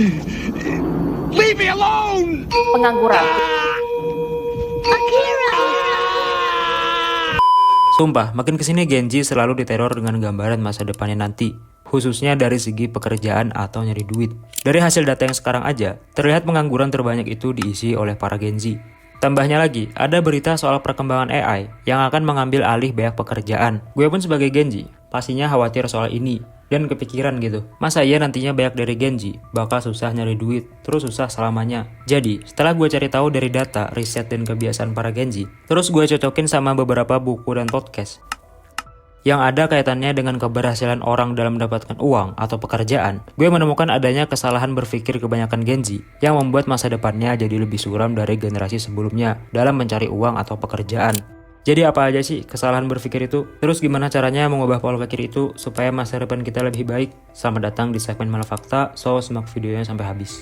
Leave me alone! Pengangguran. Sumpah, makin kesini Genji selalu diteror dengan gambaran masa depannya nanti, khususnya dari segi pekerjaan atau nyari duit. Dari hasil data yang sekarang aja, terlihat pengangguran terbanyak itu diisi oleh para Genji. Tambahnya lagi, ada berita soal perkembangan AI yang akan mengambil alih banyak pekerjaan. Gue pun sebagai Genji, pastinya khawatir soal ini. Dan kepikiran gitu, masa iya nantinya banyak dari Genji bakal susah nyari duit, terus susah selamanya. Jadi, setelah gue cari tahu dari data, riset, dan kebiasaan para Genji, terus gue cocokin sama beberapa buku dan podcast yang ada kaitannya dengan keberhasilan orang dalam mendapatkan uang atau pekerjaan, gue menemukan adanya kesalahan berpikir kebanyakan Genji yang membuat masa depannya jadi lebih suram dari generasi sebelumnya dalam mencari uang atau pekerjaan. Jadi apa aja sih kesalahan berpikir itu? Terus gimana caranya mengubah pola pikir itu supaya masa depan kita lebih baik? Selamat datang di segmen Malafakta, so simak videonya sampai habis.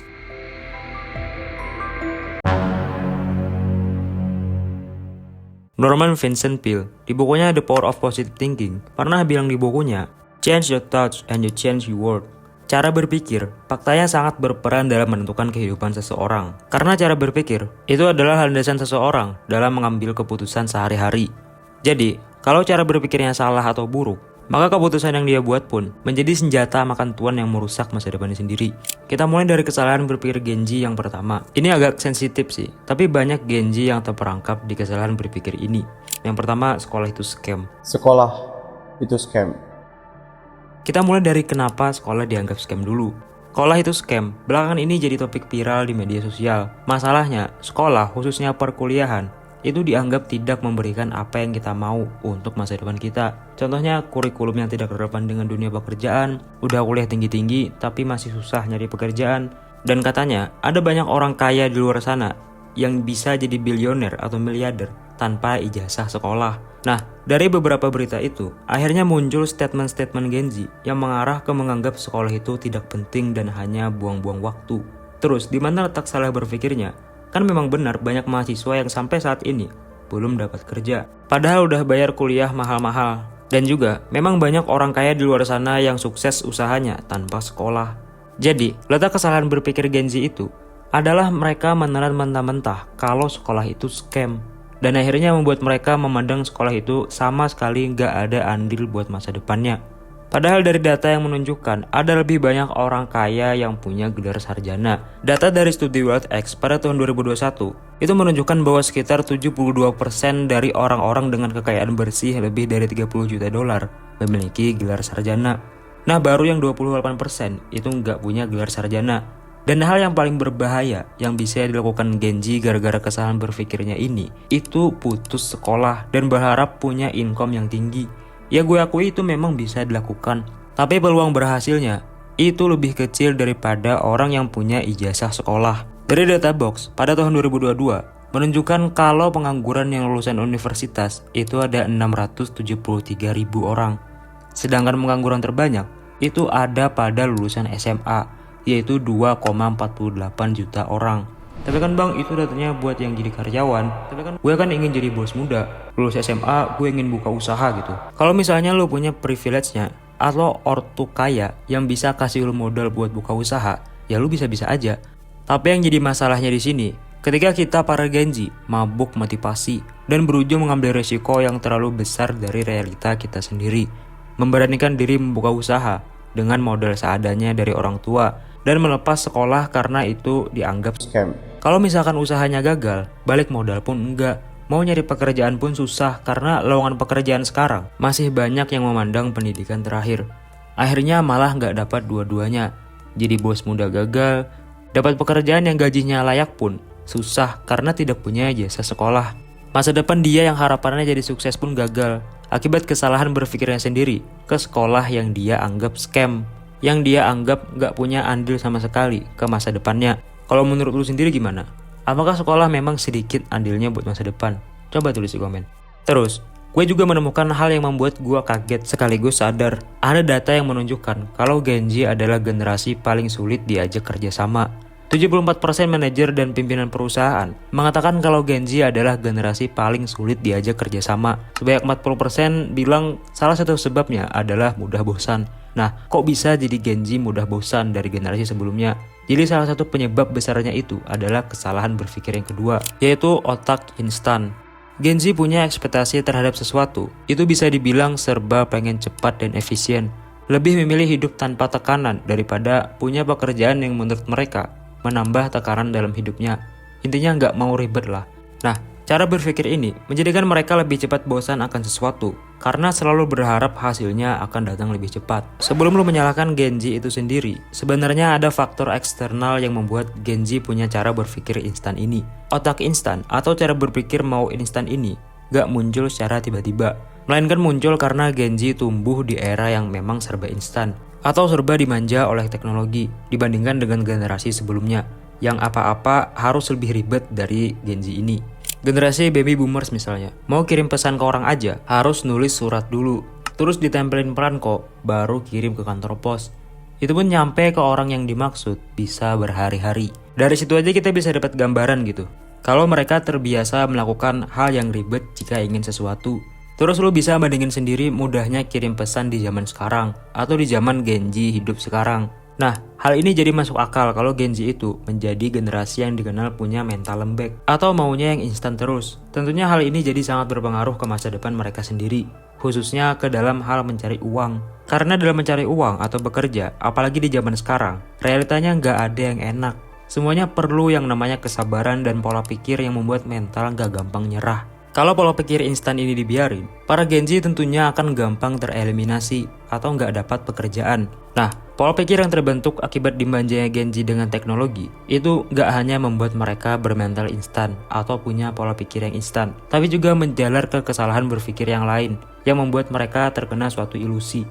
Norman Vincent Peale, di bukunya The Power of Positive Thinking, pernah bilang di bukunya, "Change your thoughts and you change your world." Cara berpikir, faktanya sangat berperan dalam menentukan kehidupan seseorang. Karena cara berpikir, itu adalah landasan seseorang dalam mengambil keputusan sehari-hari. Jadi, kalau cara berpikirnya salah atau buruk, maka keputusan yang dia buat pun menjadi senjata makan tuan yang merusak masa depannya sendiri. Kita mulai dari kesalahan berpikir Genji yang pertama. Ini agak sensitif sih, tapi banyak Genji yang terperangkap di kesalahan berpikir ini. Yang pertama, sekolah itu scam. Sekolah itu scam. Kita mulai dari kenapa sekolah dianggap scam dulu. Sekolah itu scam, belakangan ini jadi topik viral di media sosial. Masalahnya, sekolah khususnya perkuliahan itu dianggap tidak memberikan apa yang kita mau untuk masa depan kita. Contohnya kurikulum yang tidak relevan dengan dunia pekerjaan, udah kuliah tinggi-tinggi tapi masih susah nyari pekerjaan. Dan katanya ada banyak orang kaya di luar sana yang bisa jadi bilioner atau miliarder tanpa ijazah sekolah. Nah, dari beberapa berita itu, akhirnya muncul statement-statement Genji yang mengarah ke menganggap sekolah itu tidak penting dan hanya buang-buang waktu. Terus, di mana letak salah berpikirnya? Kan memang benar banyak mahasiswa yang sampai saat ini belum dapat kerja. Padahal udah bayar kuliah mahal-mahal. Dan juga, memang banyak orang kaya di luar sana yang sukses usahanya tanpa sekolah. Jadi, letak kesalahan berpikir Genji itu adalah mereka menelan mentah-mentah kalau sekolah itu scam. Dan akhirnya membuat mereka memandang sekolah itu sama sekali nggak ada andil buat masa depannya. Padahal dari data yang menunjukkan ada lebih banyak orang kaya yang punya gelar sarjana. Data dari studi WealthX pada tahun 2021 itu menunjukkan bahwa sekitar 72% dari orang-orang dengan kekayaan bersih lebih dari 30 juta dolar memiliki gelar sarjana. Nah, baru yang 28% itu nggak punya gelar sarjana. Dan hal yang paling berbahaya yang bisa dilakukan Genji gara-gara kesalahan berpikirnya ini, itu putus sekolah dan berharap punya income yang tinggi. Ya gue akui itu memang bisa dilakukan, tapi peluang berhasilnya itu lebih kecil daripada orang yang punya ijazah sekolah. Dari data box pada tahun 2022 menunjukkan kalau pengangguran yang lulusan universitas itu ada 673.000 orang. Sedangkan pengangguran terbanyak itu ada pada lulusan SMA, yaitu 2,48 juta orang. Tapi kan bang, itu datanya buat yang jadi karyawan. Tapi kan gue kan ingin jadi bos muda. Lulus SMA, gue ingin buka usaha gitu. Kalau misalnya lo punya privilege-nya atau ortu kaya yang bisa kasih lo modal buat buka usaha, ya lo bisa-bisa aja. Tapi yang jadi masalahnya di sini, ketika kita para Genji mabuk motivasi dan berujung mengambil resiko yang terlalu besar dari realita kita sendiri, memberanikan diri membuka usaha dengan modal seadanya dari orang tua dan melepas sekolah karena itu dianggap Scam. Kalau misalkan usahanya gagal, balik modal pun enggak. Mau nyari pekerjaan pun susah karena lowongan pekerjaan sekarang masih banyak yang memandang pendidikan terakhir. Akhirnya malah nggak dapat dua-duanya. Jadi bos muda gagal, dapat pekerjaan yang gajinya layak pun susah karena tidak punya jasa sekolah. Masa depan dia yang harapannya jadi sukses pun gagal akibat kesalahan berpikirnya sendiri ke sekolah yang dia anggap scam, yang dia anggap nggak punya andil sama sekali ke masa depannya. Kalau menurut lu sendiri gimana? Apakah sekolah memang sedikit andilnya buat masa depan? Coba tulis di komen. Terus, gue juga menemukan hal yang membuat gue kaget sekaligus sadar. Ada data yang menunjukkan kalau Genji adalah generasi paling sulit diajak kerjasama. 74% manajer dan pimpinan perusahaan mengatakan kalau Genji adalah generasi paling sulit diajak kerjasama. Sebanyak 40% bilang salah satu sebabnya adalah mudah bosan. Nah, kok bisa jadi Gen Z mudah bosan dari generasi sebelumnya? Jadi salah satu penyebab besarnya itu adalah kesalahan berpikir yang kedua, yaitu otak instan. Gen Z punya ekspektasi terhadap sesuatu, itu bisa dibilang serba pengen cepat dan efisien. Lebih memilih hidup tanpa tekanan daripada punya pekerjaan yang menurut mereka menambah tekanan dalam hidupnya. Intinya nggak mau ribet lah. Nah, cara berpikir ini menjadikan mereka lebih cepat bosan akan sesuatu karena selalu berharap hasilnya akan datang lebih cepat. Sebelum lu menyalahkan Gen Z itu sendiri, sebenarnya ada faktor eksternal yang membuat Gen Z punya cara berpikir instan ini. Otak instan atau cara berpikir mau instan ini gak muncul secara tiba-tiba, melainkan muncul karena Gen Z tumbuh di era yang memang serba instan atau serba dimanja oleh teknologi dibandingkan dengan generasi sebelumnya yang apa-apa harus lebih ribet dari Gen Z ini. Generasi baby boomers misalnya, mau kirim pesan ke orang aja harus nulis surat dulu, terus ditempelin perangko, baru kirim ke kantor pos. Itu pun nyampe ke orang yang dimaksud bisa berhari-hari. Dari situ aja kita bisa dapat gambaran gitu. Kalau mereka terbiasa melakukan hal yang ribet jika ingin sesuatu. Terus lu bisa bandingin sendiri mudahnya kirim pesan di zaman sekarang atau di zaman Gen Z hidup sekarang. Nah, hal ini jadi masuk akal kalau Gen Z itu menjadi generasi yang dikenal punya mental lembek atau maunya yang instan terus. Tentunya hal ini jadi sangat berpengaruh ke masa depan mereka sendiri, khususnya ke dalam hal mencari uang. Karena dalam mencari uang atau bekerja, apalagi di zaman sekarang, realitanya nggak ada yang enak. Semuanya perlu yang namanya kesabaran dan pola pikir yang membuat mental nggak gampang nyerah. Kalau pola pikir instan ini dibiarin, para Gen Z tentunya akan gampang tereliminasi atau nggak dapat pekerjaan. Nah, pola pikir yang terbentuk akibat dimanjanya Gen Z dengan teknologi itu nggak hanya membuat mereka bermental instan atau punya pola pikir yang instan, tapi juga menjalar ke kesalahan berpikir yang lain yang membuat mereka terkena suatu ilusi.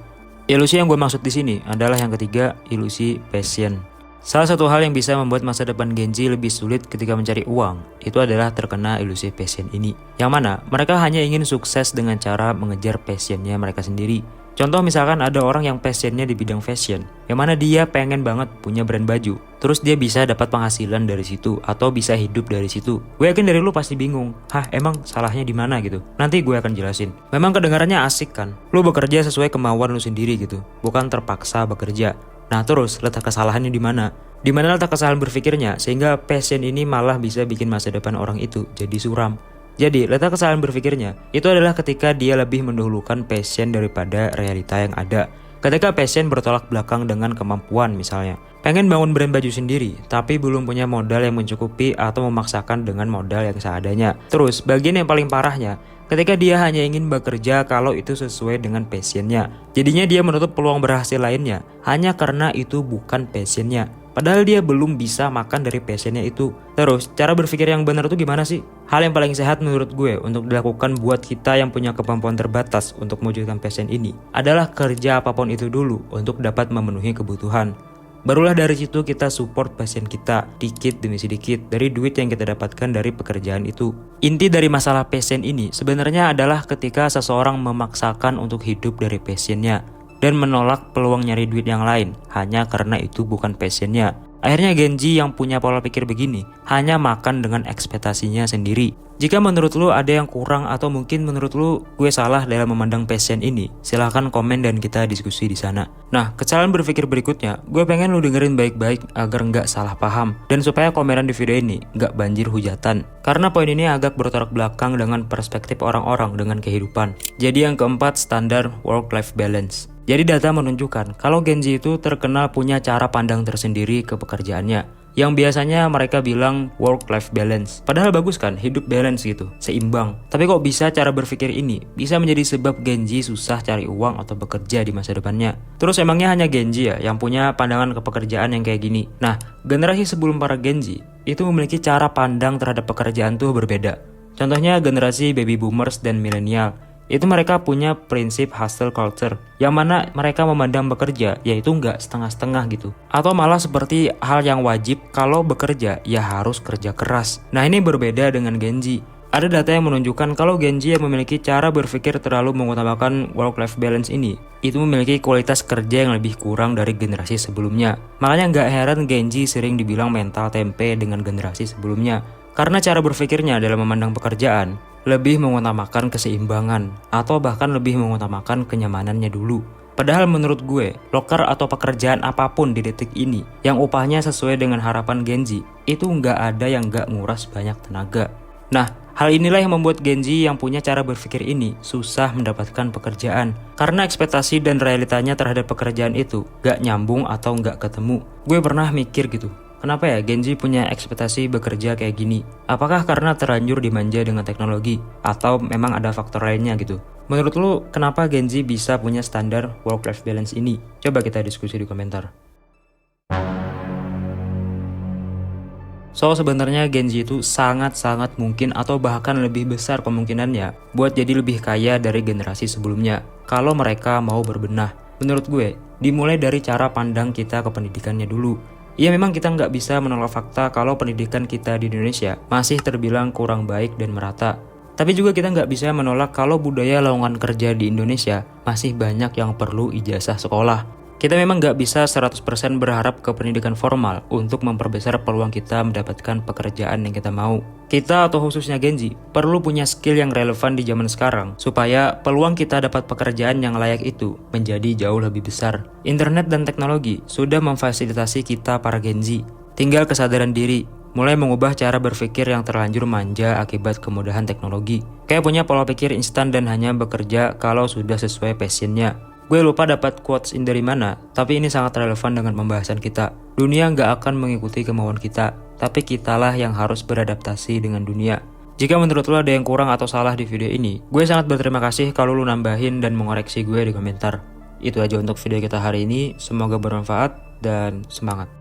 Ilusi yang gue maksud di sini adalah yang ketiga, ilusi passion. Salah satu hal yang bisa membuat masa depan Gen Z lebih sulit ketika mencari uang, itu adalah terkena ilusi passion ini. Yang mana mereka hanya ingin sukses dengan cara mengejar passionnya mereka sendiri. Contoh misalkan ada orang yang passionnya di bidang fashion, yang mana dia pengen banget punya brand baju. Terus dia bisa dapat penghasilan dari situ, atau bisa hidup dari situ. Gue yakin dari lu pasti bingung, emang salahnya di mana gitu? Nanti gue akan jelasin. Memang kedengarannya asik kan? Lu bekerja sesuai kemauan lu sendiri gitu, bukan terpaksa bekerja. Nah terus letak kesalahannya di mana? Di mana letak kesalahan berpikirnya sehingga passion ini malah bisa bikin masa depan orang itu jadi suram. Jadi letak kesalahan berpikirnya itu adalah ketika dia lebih mendahulukan passion daripada realita yang ada. Ketika passion bertolak belakang dengan kemampuan misalnya. Pengen bangun brand baju sendiri tapi belum punya modal yang mencukupi atau memaksakan dengan modal yang seadanya. Terus bagian yang paling parahnya, ketika dia hanya ingin bekerja kalau itu sesuai dengan passionnya. Jadinya dia menutup peluang berhasil lainnya hanya karena itu bukan passionnya. Padahal dia belum bisa makan dari passionnya itu. Terus, cara berpikir yang benar itu gimana sih? Hal yang paling sehat menurut gue untuk dilakukan buat kita yang punya kemampuan terbatas untuk mewujudkan passion ini adalah kerja apapun itu dulu untuk dapat memenuhi kebutuhan. Barulah dari situ kita support passion kita dikit demi sedikit dari duit yang kita dapatkan dari pekerjaan itu. Inti dari masalah passion ini sebenarnya adalah ketika seseorang memaksakan untuk hidup dari passionnya dan menolak peluang nyari duit yang lain hanya karena itu bukan passionnya. Akhirnya Gen Z yang punya pola pikir begini hanya makan dengan ekspektasinya sendiri. Jika menurut lu ada yang kurang atau mungkin menurut lu gue salah dalam memandang passion ini, silahkan komen dan kita diskusi di sana. Nah, kesalahan berpikir berikutnya, gue pengen lu dengerin baik-baik agar nggak salah paham dan supaya komenan di video ini nggak banjir hujatan. Karena poin ini agak bertolak belakang dengan perspektif orang-orang dengan kehidupan. Jadi yang keempat, standar work-life balance. Jadi data menunjukkan kalau Gen Z itu terkenal punya cara pandang tersendiri ke pekerjaannya, yang biasanya mereka bilang work-life balance. Padahal bagus kan hidup balance gitu, seimbang. Tapi kok bisa cara berpikir ini bisa menjadi sebab Gen Z susah cari uang atau bekerja di masa depannya? Terus emangnya hanya Gen Z ya yang punya pandangan ke pekerjaan yang kayak gini? Nah, generasi sebelum para Gen Z itu memiliki cara pandang terhadap pekerjaan tuh berbeda. Contohnya generasi baby boomers dan milenial. Itu mereka punya prinsip hustle culture, yang mana mereka memandang bekerja yaitu nggak setengah-setengah gitu. Atau malah seperti hal yang wajib kalau bekerja ya harus kerja keras. Nah ini berbeda dengan Gen Z. Ada data yang menunjukkan kalau Gen Z yang memiliki cara berpikir terlalu mengutamakan work-life balance ini, itu memiliki kualitas kerja yang lebih kurang dari generasi sebelumnya. Makanya nggak heran Gen Z sering dibilang mental tempe dengan generasi sebelumnya. Karena cara berpikirnya dalam memandang pekerjaan lebih mengutamakan keseimbangan atau bahkan lebih mengutamakan kenyamanannya dulu. Padahal menurut gue, loker atau pekerjaan apapun di detik ini yang upahnya sesuai dengan harapan Gen Z, itu nggak ada yang nggak nguras banyak tenaga. Nah, hal inilah yang membuat Gen Z yang punya cara berpikir ini susah mendapatkan pekerjaan. Karena ekspektasi dan realitanya terhadap pekerjaan itu nggak nyambung atau nggak ketemu. Gue pernah mikir gitu, kenapa ya Gen Z punya ekspektasi bekerja kayak gini? Apakah karena terlanjur dimanja dengan teknologi? Atau memang ada faktor lainnya gitu? Menurut lu, kenapa Gen Z bisa punya standar work-life balance ini? Coba kita diskusi di komentar. So, sebenarnya Gen Z itu sangat-sangat mungkin atau bahkan lebih besar kemungkinannya buat jadi lebih kaya dari generasi sebelumnya kalau mereka mau berbenah. Menurut gue, dimulai dari cara pandang kita ke pendidikannya dulu. Ya memang kita nggak bisa menolak fakta kalau pendidikan kita di Indonesia masih terbilang kurang baik dan merata. Tapi juga kita nggak bisa menolak kalau budaya lowongan kerja di Indonesia masih banyak yang perlu ijazah sekolah. Kita memang nggak bisa 100% berharap ke pendidikan formal untuk memperbesar peluang kita mendapatkan pekerjaan yang kita mau. Kita atau khususnya Gen Z perlu punya skill yang relevan di zaman sekarang supaya peluang kita dapat pekerjaan yang layak itu menjadi jauh lebih besar. Internet dan teknologi sudah memfasilitasi kita para Gen Z. Tinggal kesadaran diri, mulai mengubah cara berpikir yang terlanjur manja akibat kemudahan teknologi. Kayak punya pola pikir instan dan hanya bekerja kalau sudah sesuai passionnya. Gue lupa dapat quotes ini dari mana, tapi ini sangat relevan dengan pembahasan kita. Dunia nggak akan mengikuti kemauan kita, tapi kitalah yang harus beradaptasi dengan dunia. Jika menurut lo ada yang kurang atau salah di video ini, gue sangat berterima kasih kalau lo nambahin dan mengoreksi gue di komentar. Itu aja untuk video kita hari ini, semoga bermanfaat dan semangat.